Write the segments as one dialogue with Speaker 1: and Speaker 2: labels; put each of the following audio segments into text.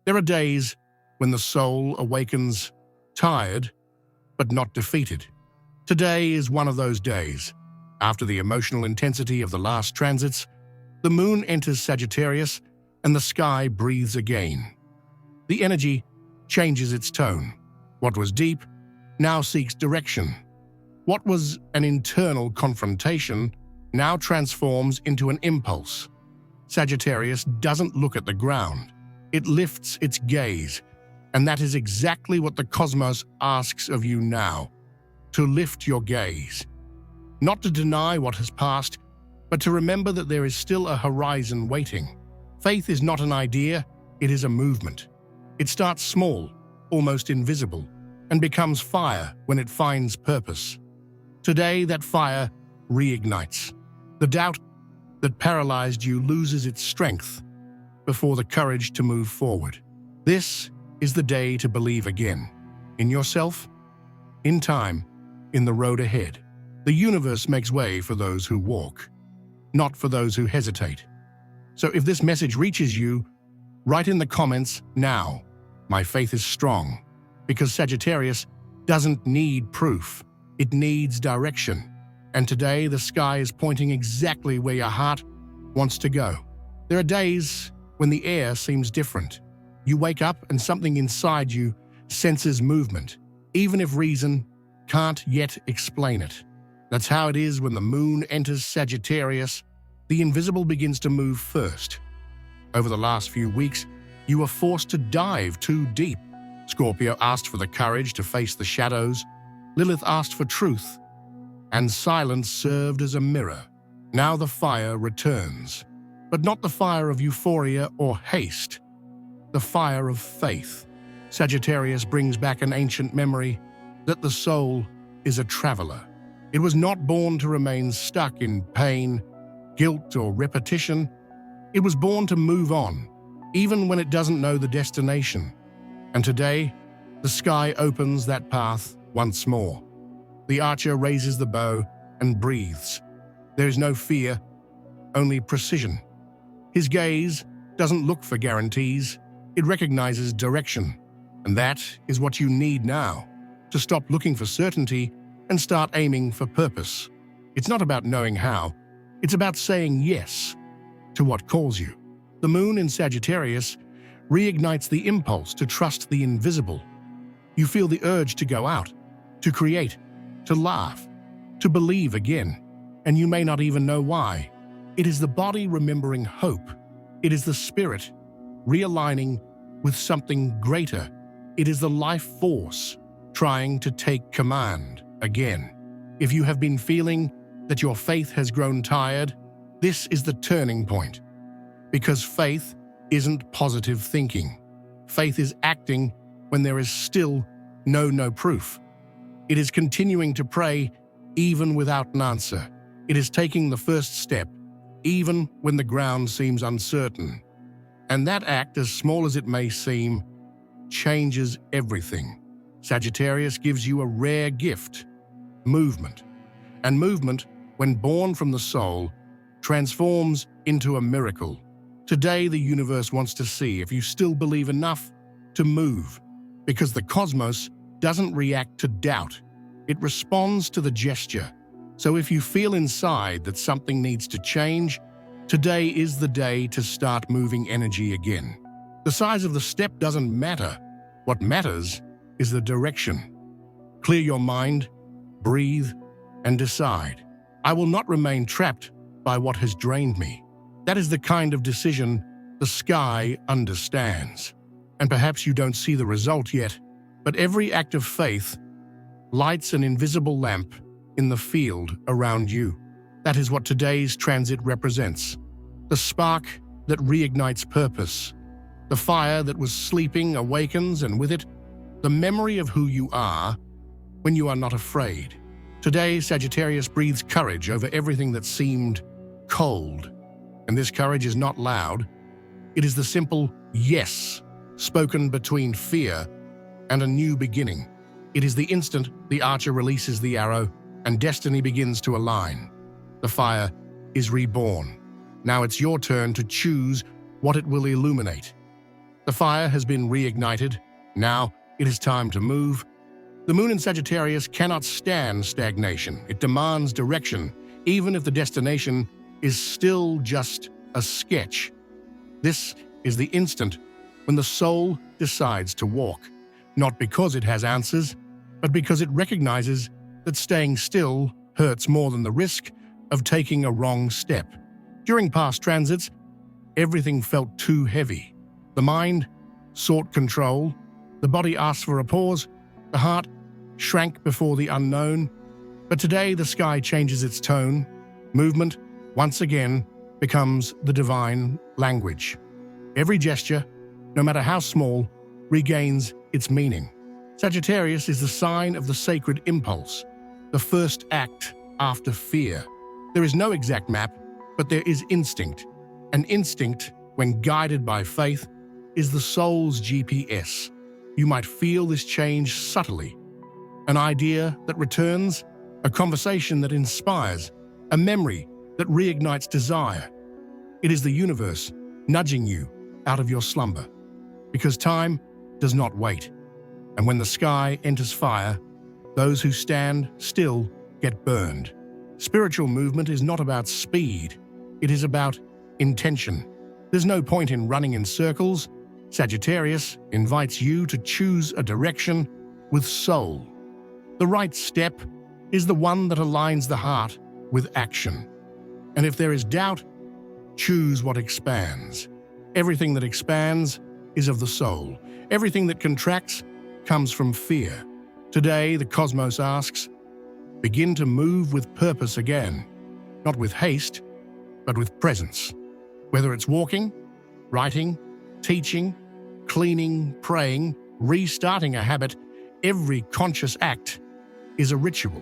Speaker 1: There are days when the soul awakens tired, but not defeated. Today is one of those days. After the emotional intensity of the last transits, the moon enters Sagittarius and the sky breathes again. The energy changes its tone. What was deep now seeks direction. What was an internal confrontation now transforms into an impulse. Sagittarius doesn't look at the ground. It lifts its gaze, and that is exactly what the cosmos asks of you now, to lift your gaze. Not to deny what has passed, but to remember that there is still a horizon waiting. Faith is not an idea, it is a movement. It starts small, almost invisible, and becomes fire when it finds purpose. Today, that fire reignites. The doubt that paralyzed you loses its strength before the courage to move forward. This is the day to believe again, in yourself, in time, in the road ahead. The universe makes way for those who walk, not for those who hesitate. So if this message reaches you, write in the comments now, "My faith is strong," because Sagittarius doesn't need proof, it needs direction. And today the sky is pointing exactly where your heart wants to go. There are days when the air seems different. You wake up and something inside you senses movement, even if reason can't yet explain it. That's how it is when the moon enters Sagittarius. The invisible begins to move first. Over the last few weeks, you were forced to dive too deep. Scorpio asked for the courage to face the shadows. Lilith asked for truth, and silence served as a mirror. Now the fire returns, but not the fire of euphoria or haste, the fire of faith. Sagittarius brings back an ancient memory that the soul is a traveler. It was not born to remain stuck in pain, guilt, or repetition. It was born to move on, even when it doesn't know the destination. And today, the sky opens that path once more. The archer raises the bow and breathes. There is no fear, only precision. His gaze doesn't look for guarantees, it recognizes direction. And that is what you need now, to stop looking for certainty and start aiming for purpose. It's not about knowing how, it's about saying yes to what calls you. The moon in Sagittarius reignites the impulse to trust the invisible. You feel the urge to go out, to create, to laugh, to believe again, and you may not even know why. It is the body remembering hope. It is the spirit realigning with something greater. It is the life force trying to take command again. If you have been feeling that your faith has grown tired, this is the turning point. Because faith isn't positive thinking. Faith is acting when there is still no proof. It is continuing to pray even without an answer. It is taking the first step, even when the ground seems uncertain. And that act, as small as it may seem, changes everything. Sagittarius gives you a rare gift, movement. And movement, when born from the soul, transforms into a miracle. Today, the universe wants to see if you still believe enough to move, because the cosmos doesn't react to doubt. It responds to the gesture. So if you feel inside that something needs to change, today is the day to start moving energy again. The size of the step doesn't matter. What matters is the direction. Clear your mind, breathe, and decide. I will not remain trapped by what has drained me. That is the kind of decision the sky understands. And perhaps you don't see the result yet, but every act of faith lights an invisible lamp in the field around you. That is what today's transit represents. The spark that reignites purpose. The fire that was sleeping awakens, and with it, the memory of who you are when you are not afraid. Today, Sagittarius breathes courage over everything that seemed cold. And this courage is not loud. It is the simple yes spoken between fear and a new beginning. It is the instant the archer releases the arrow and destiny begins to align. The fire is reborn. Now it's your turn to choose what it will illuminate. The fire has been reignited. Now it is time to move. The moon in Sagittarius cannot stand stagnation. It demands direction, even if the destination is still just a sketch. This is the instant when the soul decides to walk, not because it has answers, but because it recognizes that staying still hurts more than the risk of taking a wrong step. During past transits, everything felt too heavy. The mind sought control, the body asked for a pause, the heart shrank before the unknown. But today the sky changes its tone. Movement, once again, becomes the divine language. Every gesture, no matter how small, regains its meaning. Sagittarius is the sign of the sacred impulse, the first act after fear. There is no exact map, but there is instinct. An instinct, when guided by faith, is the soul's GPS. You might feel this change subtly. An idea that returns, a conversation that inspires, a memory that reignites desire. It is the universe nudging you out of your slumber. Because time does not wait. And when the sky enters fire, those who stand still get burned. Spiritual movement is not about speed. It is about intention. There's no point in running in circles. Sagittarius invites you to choose a direction with soul. The right step is the one that aligns the heart with action. And if there is doubt, choose what expands. Everything that expands is of the soul. Everything that contracts comes from fear. Today, the cosmos asks, begin to move with purpose again, not with haste, but with presence. Whether it's walking, writing, teaching, cleaning, praying, restarting a habit, every conscious act is a ritual.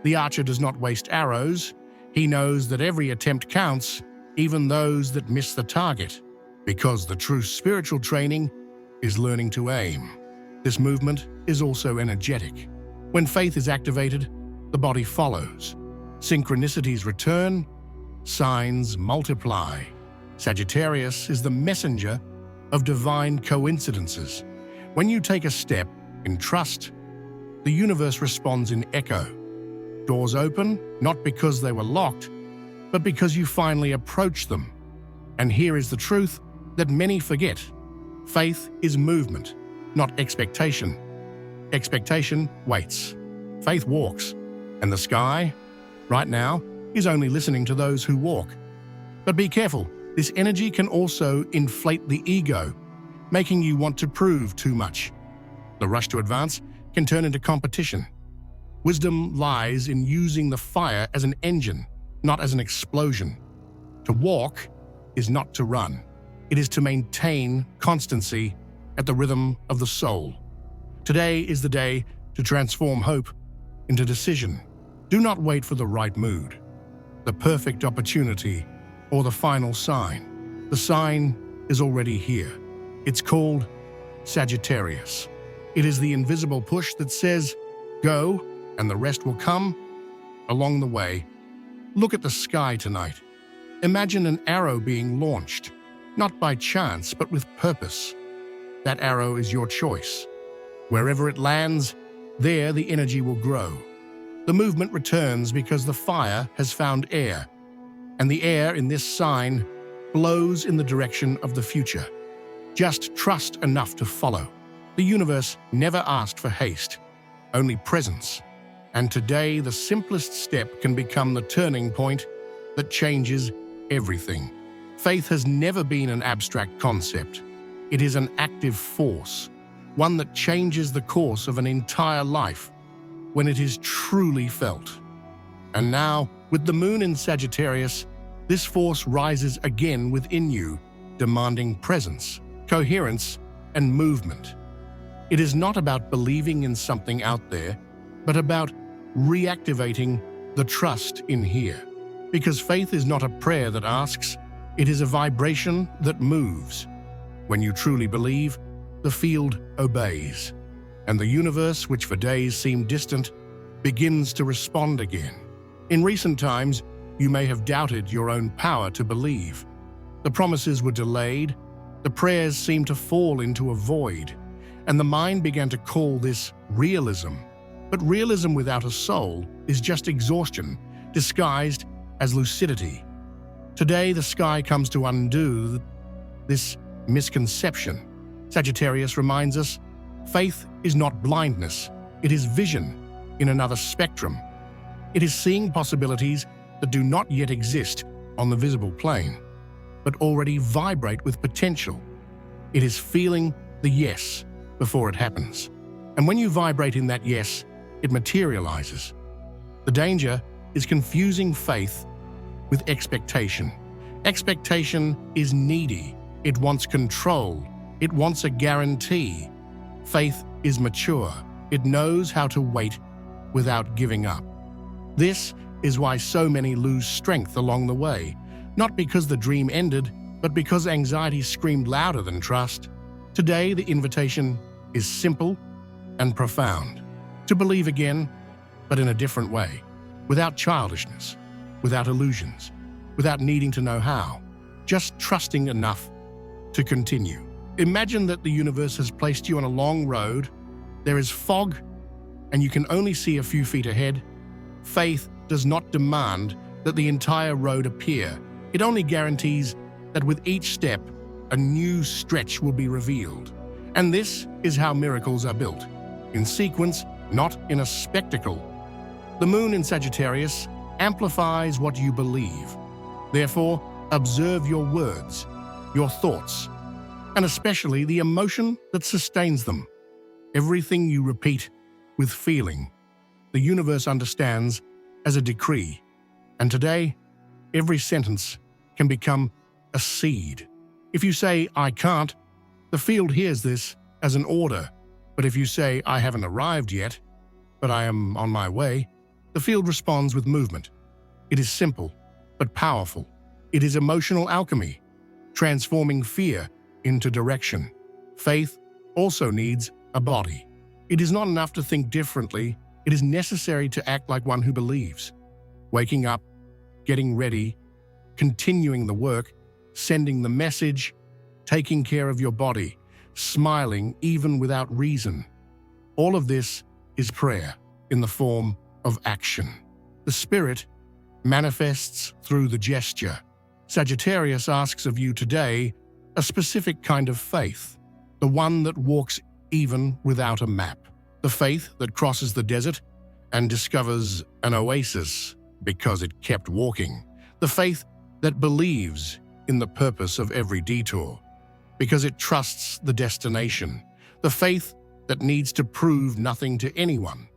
Speaker 1: The archer does not waste arrows. He knows that every attempt counts, even those that miss the target, because the true spiritual training is learning to aim. This movement is also energetic. When faith is activated, the body follows. Synchronicities return, signs multiply. Sagittarius is the messenger of divine coincidences. When you take a step in trust, the universe responds in echo. Doors open, not because they were locked, but because you finally approach them. And here is the truth that many forget. Faith is movement, not expectation. Expectation waits. Faith walks. And the sky, right now, is only listening to those who walk. But be careful, this energy can also inflate the ego, making you want to prove too much. The rush to advance can turn into competition. Wisdom lies in using the fire as an engine, not as an explosion. To walk is not to run. It is to maintain constancy at the rhythm of the soul. Today is the day to transform hope into decision. Do not wait for the right mood, the perfect opportunity, or the final sign. The sign is already here. It's called Sagittarius. It is the invisible push that says, go, and the rest will come along the way. Look at the sky tonight. Imagine an arrow being launched, not by chance, but with purpose. That arrow is your choice. Wherever it lands, there the energy will grow. The movement returns because the fire has found air, and the air in this sign blows in the direction of the future. Just trust enough to follow. The universe never asked for haste, only presence. And today, the simplest step can become the turning point that changes everything. Faith has never been an abstract concept. It is an active force, one that changes the course of an entire life when it is truly felt. And now, with the moon in Sagittarius, this force rises again within you, demanding presence, coherence, and movement. It is not about believing in something out there, but about reactivating the trust in here. Because faith is not a prayer that asks, it is a vibration that moves. When you truly believe, the field obeys, and the universe, which for days seemed distant, begins to respond again. In recent times, you may have doubted your own power to believe. The promises were delayed, The prayers seemed to fall into a void, and the mind began to call this realism. But realism without a soul is just exhaustion, disguised as lucidity. Today, the sky comes to undo this misconception. Sagittarius reminds us, faith is not blindness, it is vision in another spectrum. It is seeing possibilities that do not yet exist on the visible plane, but already vibrate with potential. It is feeling the yes before it happens. And when you vibrate in that yes, it materializes. The danger is confusing faith with expectation. Expectation is needy. It wants control. It wants a guarantee. Faith is mature. It knows how to wait without giving up. This is why so many lose strength along the way, not because the dream ended, but because anxiety screamed louder than trust. Today, the invitation is simple and profound. To believe again, but in a different way, without childishness, without illusions, without needing to know how, just trusting enough to continue. Imagine that the universe has placed you on a long road. There is fog, and you can only see a few feet ahead. Faith does not demand that the entire road appear. It only guarantees that with each step, a new stretch will be revealed. And this is how miracles are built, in sequence, not in a spectacle. The moon in Sagittarius amplifies what you believe. Therefore, observe your words, your thoughts, and especially the emotion that sustains them. Everything you repeat with feeling, the universe understands as a decree. And today, every sentence can become a seed. If you say, "I can't," the field hears this as an order. But if you say, "I haven't arrived yet, but I am on my way," the field responds with movement. It is simple, but powerful. It is emotional alchemy, transforming fear into direction. Faith also needs a body. It is not enough to think differently. It is necessary to act like one who believes. Waking up, getting ready, continuing the work, sending the message, taking care of your body, smiling even without reason. All of this is prayer in the form of action. The spirit manifests through the gesture. Sagittarius asks of you today a specific kind of faith, the one that walks even without a map, the faith that crosses the desert and discovers an oasis because it kept walking, the faith that believes in the purpose of every detour because it trusts the destination, the faith that needs to prove nothing to anyone,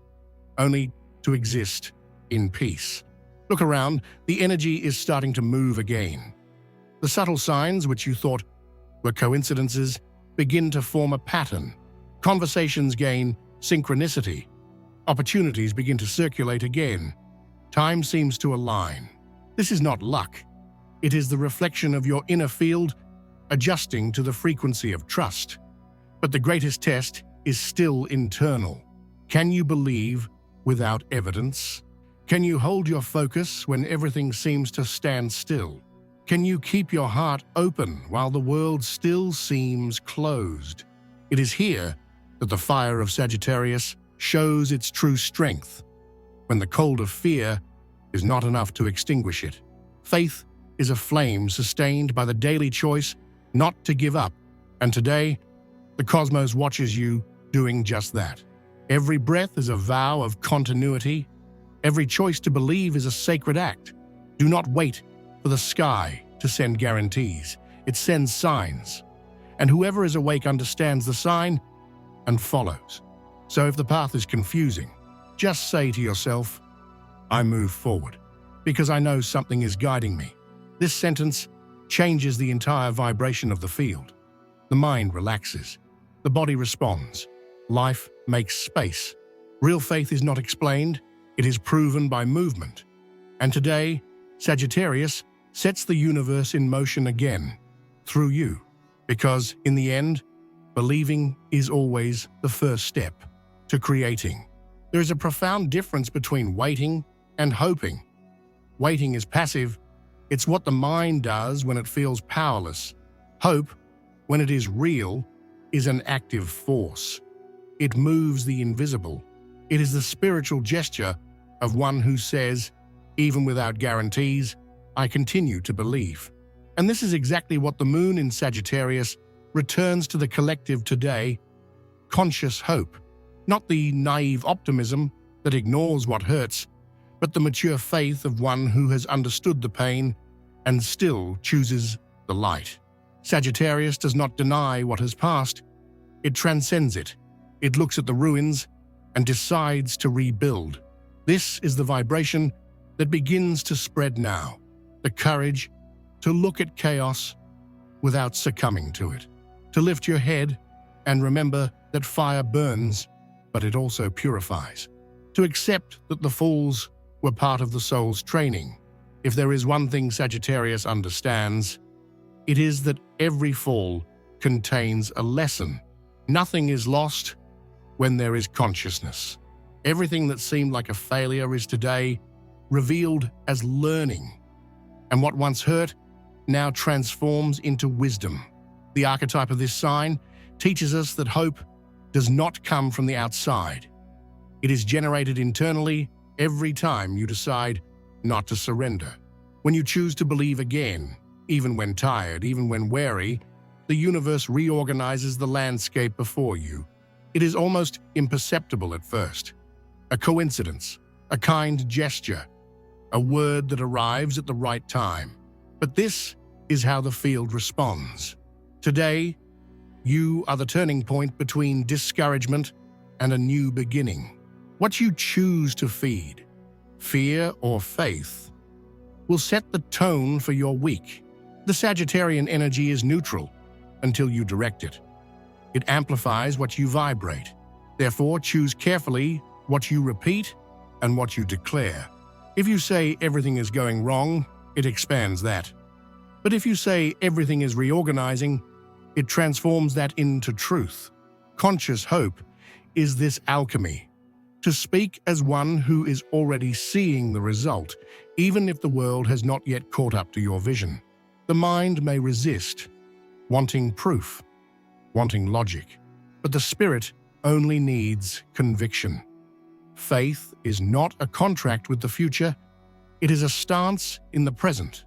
Speaker 1: only to exist in peace. Look around, the energy is starting to move again. The subtle signs which you thought were coincidences begin to form a pattern. Conversations gain synchronicity. Opportunities begin to circulate again. Time seems to align. This is not luck. It is the reflection of your inner field adjusting to the frequency of trust. But the greatest test is still internal. Can you believe without evidence? Can you hold your focus when everything seems to stand still? Can you keep your heart open while the world still seems closed? It is here that the fire of Sagittarius shows its true strength, when the cold of fear is not enough to extinguish it. Faith is a flame sustained by the daily choice not to give up, and today, the cosmos watches you doing just that. Every breath is a vow of continuity. Every choice to believe is a sacred act. Do not wait for the sky to send guarantees. It sends signs. And whoever is awake understands the sign and follows. So if the path is confusing, just say to yourself, "I move forward, because I know something is guiding me." This sentence changes the entire vibration of the field. The mind relaxes. The body responds. Life makes space. Real faith is not explained. It is proven by movement. And today, Sagittarius sets the universe in motion again, through you. Because, in the end, believing is always the first step to creating. There is a profound difference between waiting and hoping. Waiting is passive. It's what the mind does when it feels powerless. Hope when it is real, is an active force. It moves the invisible. It is the spiritual gesture of one who says, even without guarantees, I continue to believe. And this is exactly what the moon in Sagittarius returns to the collective today: conscious hope, not the naive optimism that ignores what hurts, but the mature faith of one who has understood the pain and still chooses the light. Sagittarius does not deny what has passed. It transcends it. It looks at the ruins and decides to rebuild. This is the vibration that begins to spread now, the courage to look at chaos without succumbing to it, to lift your head and remember that fire burns, but it also purifies, to accept that the falls were part of the soul's training. If there is one thing Sagittarius understands, it is that every fall contains a lesson. Nothing is lost when there is consciousness. Everything that seemed like a failure is today revealed as learning, and what once hurt now transforms into wisdom. The archetype of this sign teaches us that hope does not come from the outside. It is generated internally every time you decide not to surrender. When you choose to believe again, even when tired, even when weary, the universe reorganizes the landscape before you. It is almost imperceptible at first. A coincidence, a kind gesture, a word that arrives at the right time. But this is how the field responds. Today, you are the turning point between discouragement and a new beginning. What you choose to feed, fear or faith, will set the tone for your week. The Sagittarian energy is neutral until you direct it. It amplifies what you vibrate. Therefore, choose carefully what you repeat and what you declare. If you say everything is going wrong, it expands that. But if you say everything is reorganizing, it transforms that into truth. Conscious hope is this alchemy, to speak as one who is already seeing the result, even if the world has not yet caught up to your vision. The mind may resist, wanting proof, wanting logic, but the spirit only needs conviction. Faith is not a contract with the future, it is a stance in the present.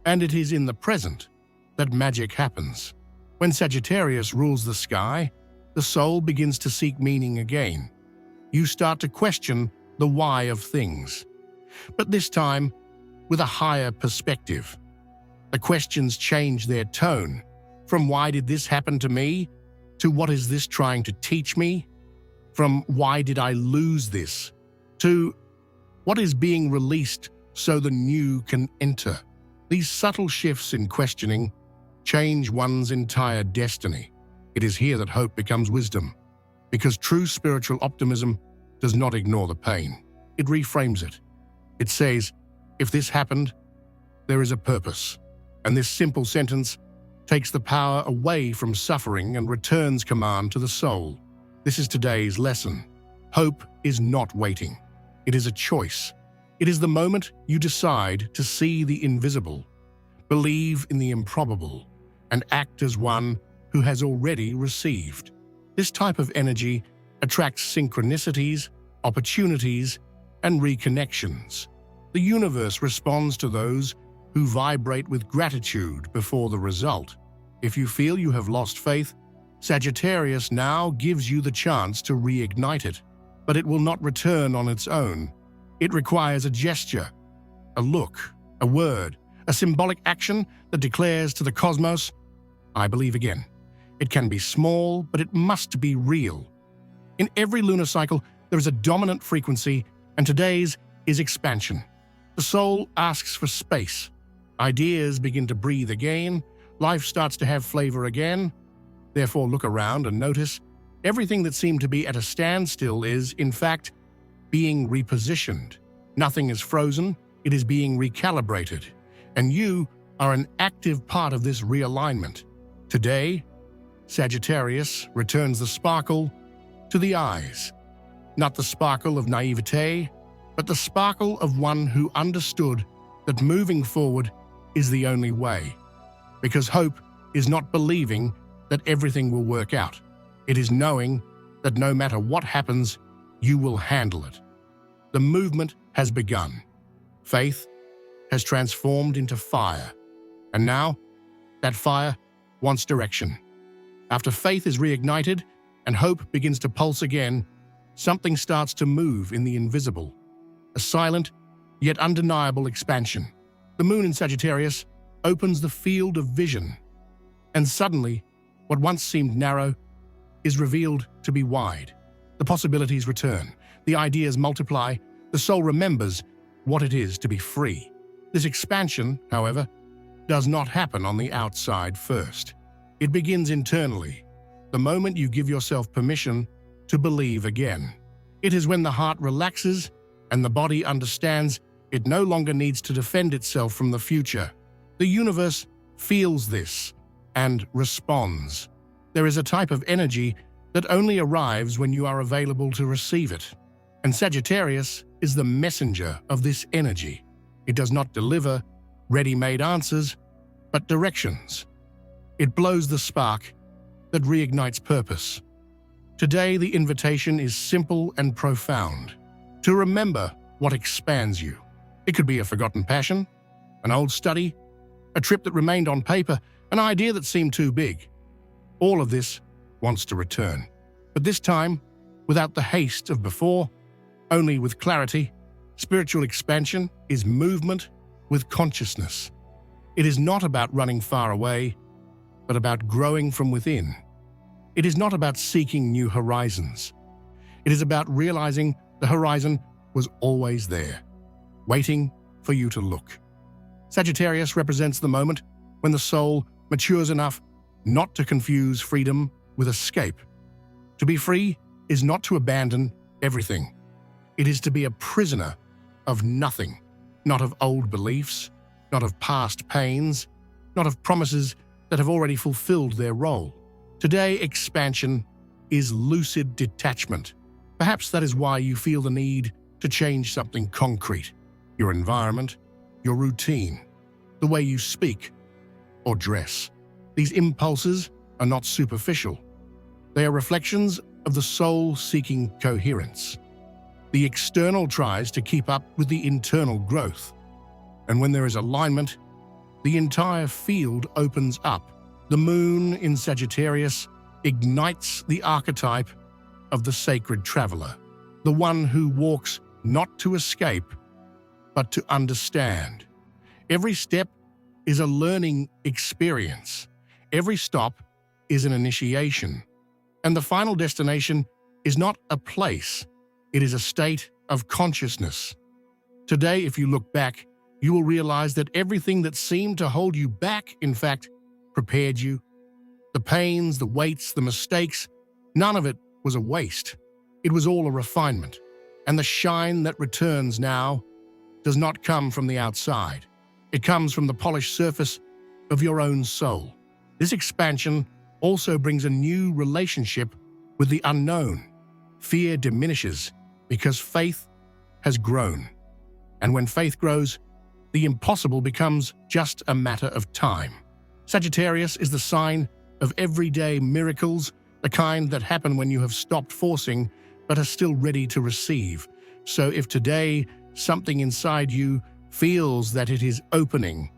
Speaker 1: And it is in the present that magic happens. When Sagittarius rules the sky, the soul begins to seek meaning again. You start to question the why of things, but this time with a higher perspective. The questions change their tone, from why did this happen to me, to what is this trying to teach me, from why did I lose this, to what is being released so the new can enter. These subtle shifts in questioning change one's entire destiny. It is here that hope becomes wisdom, because true spiritual optimism does not ignore the pain. It reframes it. It says, if this happened, there is a purpose. And this simple sentence takes the power away from suffering and returns command to the soul. This is today's lesson. Hope is not waiting. It is a choice. It is the moment you decide to see the invisible, believe in the improbable, and act as one who has already received. This type of energy attracts synchronicities, opportunities, and reconnections. The universe responds to those who vibrate with gratitude before the result. If you feel you have lost faith, Sagittarius now gives you the chance to reignite it, but it will not return on its own. It requires a gesture, a look, a word, a symbolic action that declares to the cosmos, I believe again. It can be small, but it must be real. In every lunar cycle, there is a dominant frequency, and today's is expansion. The soul asks for space. Ideas begin to breathe again. Life starts to have flavor again. Therefore, look around and notice everything that seemed to be at a standstill is, in fact, being repositioned. Nothing is frozen, it is being recalibrated. And you are an active part of this realignment. Today, Sagittarius returns the sparkle to the eyes. Not the sparkle of naivete, but the sparkle of one who understood that moving forward is the only way. Because hope is not believing that everything will work out. It is knowing that no matter what happens, you will handle it. The movement has begun. Faith has transformed into fire. And now, that fire wants direction. After faith is reignited and hope begins to pulse again, something starts to move in the invisible. A silent, yet undeniable expansion. The moon in Sagittarius opens the field of vision. And suddenly, what once seemed narrow is revealed to be wide. The possibilities return. The ideas multiply. The soul remembers what it is to be free. This expansion, however, does not happen on the outside first. It begins internally, the moment you give yourself permission to believe again. It is when the heart relaxes and the body understands it no longer needs to defend itself from the future. The universe feels this and responds. There is a type of energy that only arrives when you are available to receive it. And Sagittarius is the messenger of this energy. It does not deliver ready-made answers, but directions. It blows the spark that reignites purpose. Today, the invitation is simple and profound. To remember what expands you. It could be a forgotten passion, an old study, a trip that remained on paper, an idea that seemed too big. All of this wants to return. But this time, without the haste of before, only with clarity. Spiritual expansion is movement with consciousness. It is not about running far away, but about growing from within. It is not about seeking new horizons. It is about realizing the horizon was always there, waiting for you to look. Sagittarius represents the moment when the soul matures enough not to confuse freedom with escape. To be free is not to abandon everything. It is to be a prisoner of nothing, not of old beliefs, not of past pains, not of promises that have already fulfilled their role. Today, expansion is lucid detachment. Perhaps that is why you feel the need to change something concrete, your environment, your routine, the way you speak or dress. These impulses are not superficial. They are reflections of the soul seeking coherence. The external tries to keep up with the internal growth. And when there is alignment, the entire field opens up. The moon in Sagittarius ignites the archetype of the sacred traveler, the one who walks not to escape, but to understand. Every step is a learning experience. Every stop is an initiation. And the final destination is not a place. It is a state of consciousness. Today, if you look back, you will realize that everything that seemed to hold you back, in fact, prepared you. The pains, the weights, the mistakes, none of it was a waste. It was all a refinement. And the shine that returns now does not come from the outside. It comes from the polished surface of your own soul. This expansion also brings a new relationship with the unknown. Fear diminishes because faith has grown. And when faith grows, the impossible becomes just a matter of time. Sagittarius is the sign of everyday miracles, the kind that happen when you have stopped forcing but are still ready to receive. So if today something inside you feels that it is opening,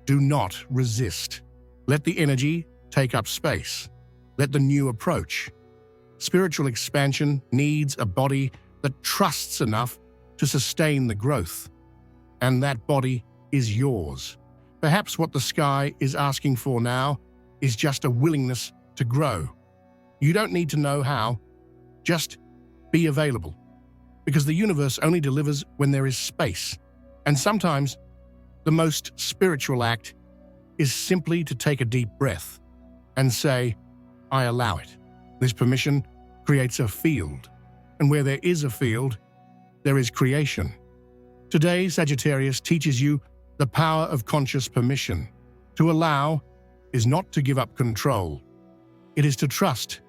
Speaker 1: do not resist. Let the energy take up space. Let the new approach. Spiritual expansion needs a body that trusts enough to sustain the growth. And that body is yours. Perhaps what the sky is asking for now is just a willingness to grow. You don't need to know how, just be available. Because the universe only delivers when there is space. And sometimes, the most spiritual act is simply to take a deep breath and say, I allow it. This permission creates a field. And where there is a field, there is creation. Today, Sagittarius teaches you the power of conscious permission. To allow is not to give up control. It is to trust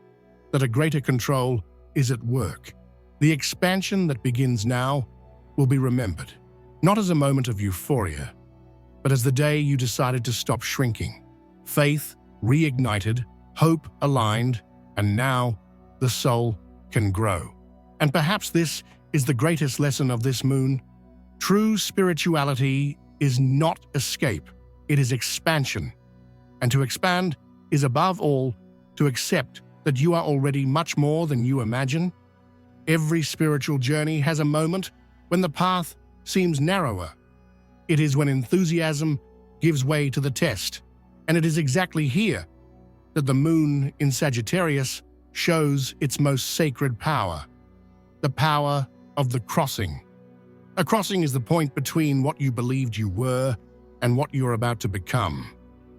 Speaker 1: that a greater control is at work. The expansion that begins now will be remembered, not as a moment of euphoria, but as the day you decided to stop shrinking. Faith reignited, hope aligned, and now the soul can grow. And perhaps this is the greatest lesson of this moon. True spirituality is not escape, it is expansion. And to expand is above all to accept that you are already much more than you imagine. Every spiritual journey has a moment when the path seems narrower. It is when enthusiasm gives way to the test, and it is exactly here that the moon in Sagittarius shows its most sacred power, the power of the crossing. A crossing is the point between what you believed you were and what you are about to become.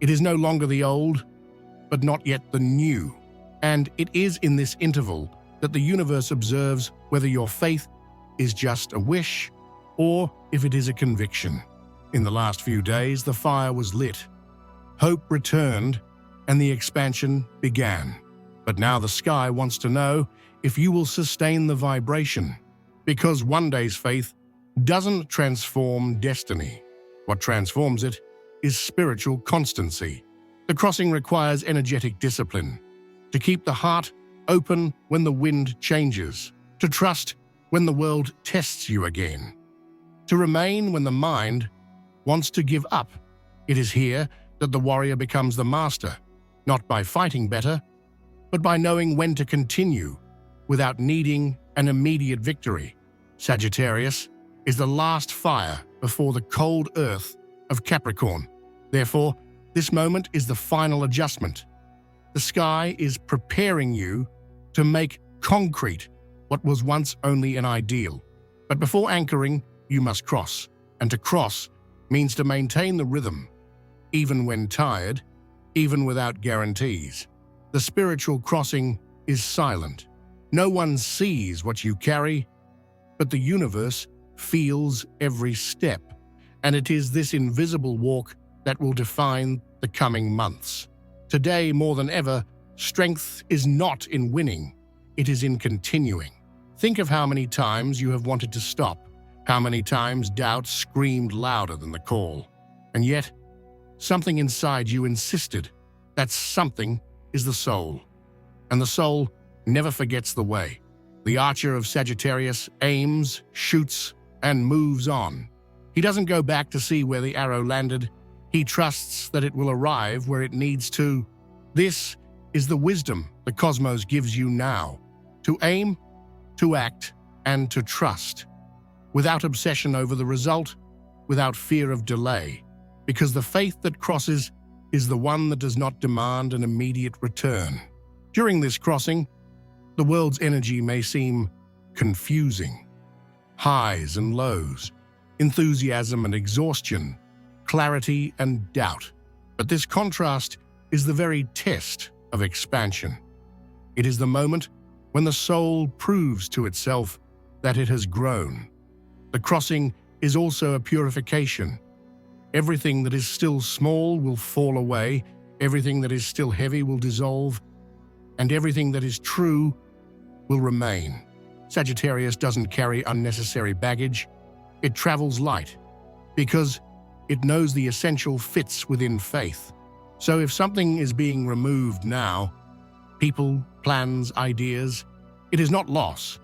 Speaker 1: It is no longer the old, but not yet the new. And it is in this interval that the universe observes whether your faith is just a wish or if it is a conviction. In the last few days, the fire was lit. Hope returned and the expansion began. But now the sky wants to know if you will sustain the vibration, because one day's faith doesn't transform destiny. What transforms it is spiritual constancy. The crossing requires energetic discipline, to keep the heart open when the wind changes, to trust when the world tests you again, to remain when the mind wants to give up. It is here that the warrior becomes the master, not by fighting better, but by knowing when to continue without needing an immediate victory. Sagittarius is the last fire before the cold earth of Capricorn. Therefore, this moment is the final adjustment. The sky is preparing you to make concrete what was once only an ideal. But before anchoring, you must cross. And to cross means to maintain the rhythm, even when tired, even without guarantees. The spiritual crossing is silent. No one sees what you carry, but the universe feels every step. And it is this invisible walk that will define the coming months. Today, more than ever, strength is not in winning, it is in continuing. Think of how many times you have wanted to stop, how many times doubt screamed louder than the call. And yet, something inside you insisted. That something is the soul. And the soul never forgets the way. The archer of Sagittarius aims, shoots, and moves on. He doesn't go back to see where the arrow landed. He trusts that it will arrive where it needs to. This is the wisdom the cosmos gives you now. To aim, to act, and to trust. Without obsession over the result, without fear of delay. Because the faith that crosses is the one that does not demand an immediate return. During this crossing, the world's energy may seem confusing. Highs and lows, enthusiasm and exhaustion, clarity and doubt. But this contrast is the very test of expansion. It is the moment when the soul proves to itself that it has grown. The crossing is also a purification. Everything that is still small will fall away, everything that is still heavy will dissolve, and everything that is true will remain. Sagittarius doesn't carry unnecessary baggage. It travels light, because it knows the essential fits within faith. So if something is being removed now, people, plans, ideas, it is not loss,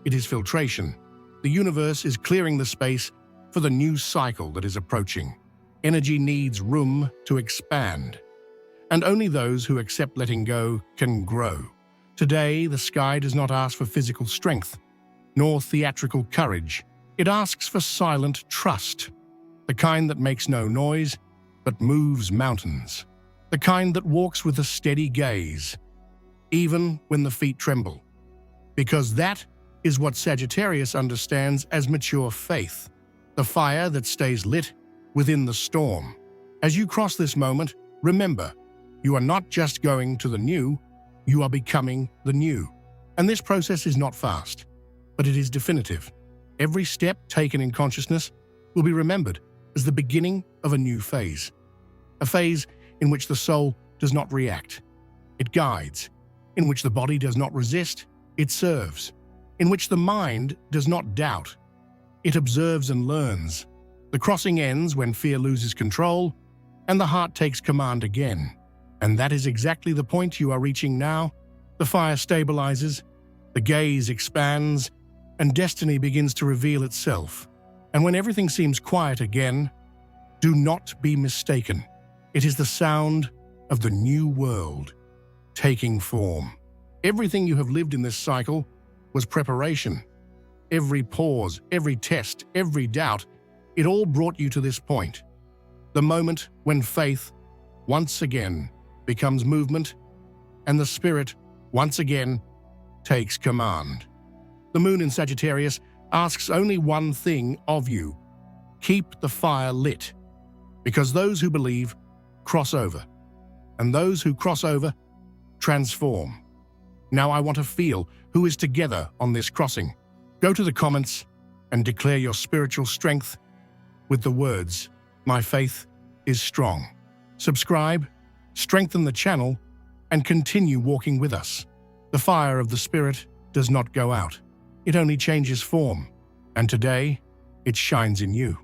Speaker 1: it is filtration. The universe is clearing the space for the new cycle that is approaching. Energy needs room to expand, and only those who accept letting go can grow. Today, the sky does not ask for physical strength, nor theatrical courage. It asks for silent trust, the kind that makes no noise, but moves mountains. The kind that walks with a steady gaze, even when the feet tremble. Because that is what Sagittarius understands as mature faith, the fire that stays lit within the storm. As you cross this moment, remember, you are not just going to the new, you are becoming the new. And this process is not fast, but it is definitive. Every step taken in consciousness will be remembered as the beginning of a new phase. A phase in which the soul does not react, it guides. In which the body does not resist, it serves. In which the mind does not doubt, it observes and learns. The crossing ends when fear loses control and the heart takes command again. And that is exactly the point you are reaching now. The fire stabilizes, the gaze expands, and destiny begins to reveal itself. And when everything seems quiet again, do not be mistaken. It is the sound of the new world taking form. Everything you have lived in this cycle was preparation. Every pause, every test, every doubt, it all brought you to this point. The moment when faith once again becomes movement and the spirit once again takes command. The moon in Sagittarius asks only one thing of you: keep the fire lit, because those who believe cross over, and those who cross over transform. Now I want to feel who is together on this crossing. Go to the comments and declare your spiritual strength with the words, "My faith is strong." Subscribe, strengthen the channel, and continue walking with us. The fire of the Spirit does not go out. It only changes form, and today it shines in you.